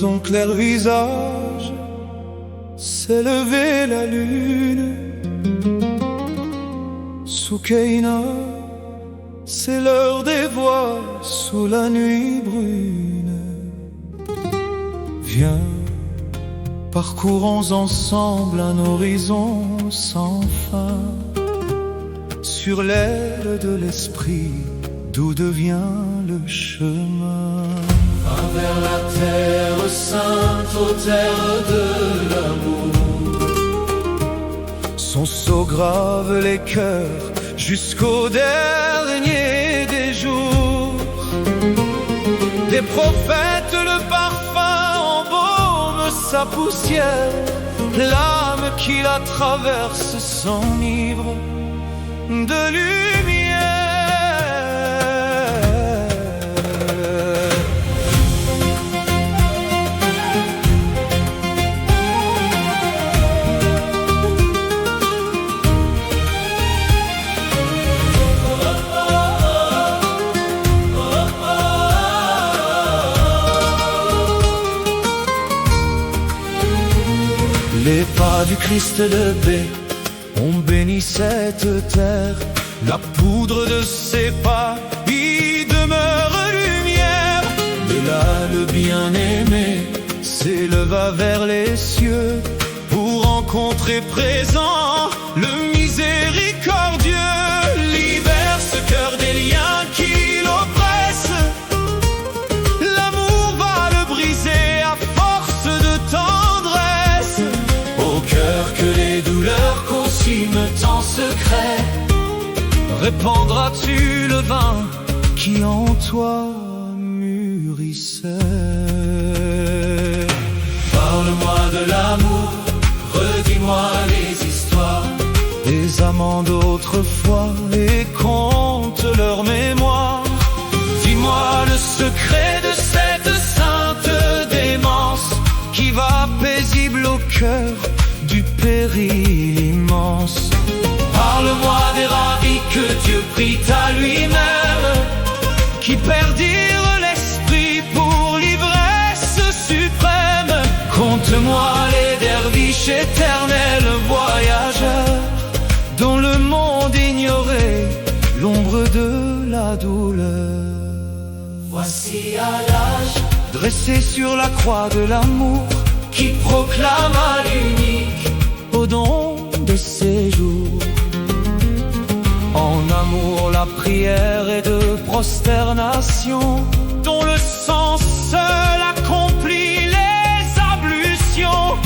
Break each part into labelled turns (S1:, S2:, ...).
S1: ton clair visage s'est levée la lune. Soukaina, c'est l'heure des voix sous la nuit brune. Viens, parcourons ensemble un horizon sans fin, sur l'aile de l'esprit d'où devient le chemin. Va vers la terre sainte, aux terres de l'amour. Son sceau grave les cœurs jusqu'au dernier des jours. Des prophètes le parfum embaume sa poussière, l'âme qui la traverse s'enivre de lumière. Les pas du Christ de paix ont béni cette terre. La poudre de ses pas y demeure lumière. Et là le bien-aimé s'éleva vers les cieux pour rencontrer présent le miséricordieux. Libère ce cœur des liens qui l'oppressent. L'amour va le briser à force de tendresse. Au cœur que les douleurs consument en secret, répandras-tu le vin qui en toi mûrissait? Parle-moi de l'amour, redis-moi les histoires des amants d'autrefois et conte leur mémoire. Dis-moi le secret de cette sainte démence qui va paisible au cœur du péril immense. Parle-moi des ravis que Dieu prit à lui-même, qui perdirent l'esprit pour l'ivresse suprême. Conte-moi les derviches éternels voyageurs, dont le monde ignorait l'ombre de la douleur. Voici à l'âge dressé sur la croix de l'amour, qui proclame à l'unique au don de ses jours. En amour la prière est de prosternation, dont le sang seul accomplit les ablutions.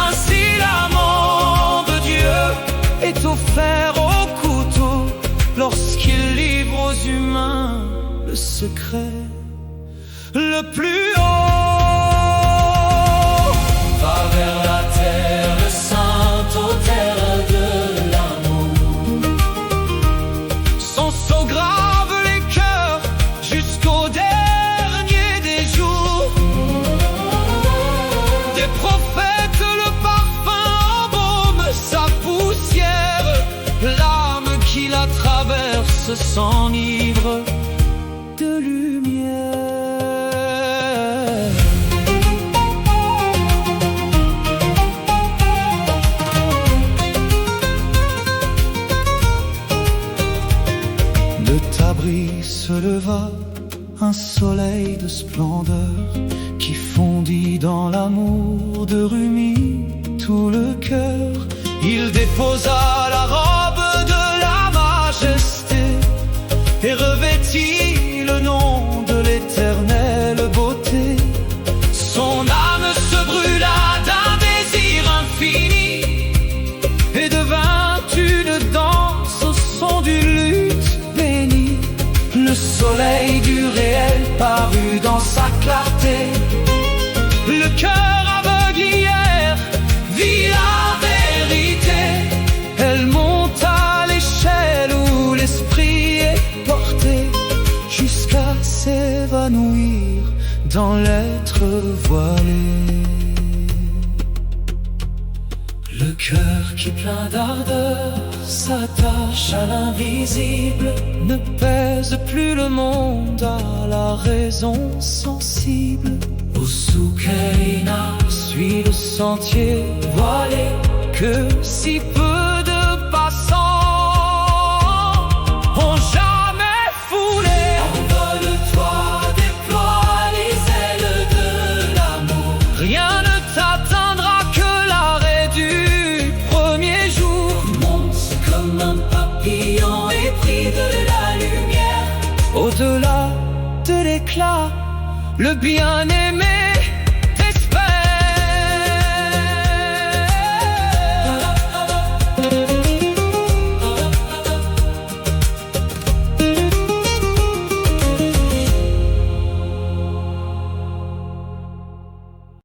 S1: Ainsi l'amour de Dieu est offert au couteau lorsqu'il livre aux humains le secret le plus haut. Va vers la terre sainte, aux terres de l'amour. Son sceau grave les cœurs jusqu'au dernier des jours. Des prophètes le parfum embaume sa poussière, l'âme qui la traverse s'enivre de lumière. Se leva un soleil de splendeur qui fondit dans l'amour de Rumi tout le cœur. Il déposa la robe de la majesté et revêtit le nom de l'éternelle beauté. Son âme se brûla d'un désir infini et devint une danse au son du luth béni. Le soleil du réel parut dans sa clarté. Le cœur aveugle hier vit la vérité. Elle monte à l'échelle où l'esprit est porté, jusqu'à s'évanouir dans l'être voilé. Le cœur qui plein d'ardeur s'attache à l'invisible, ne pèse plus le monde à la raison sensible. Boussoukaina suit le sentier voilé que si peu de passants ont jamais foulé. Envole-toi, déploie les ailes de l'amour. Rien ne t'atteindra que l'arrêt du premier jour. Monte comme un papillon épris de la lumière. Au-delà de l'éclat, le bien-aimé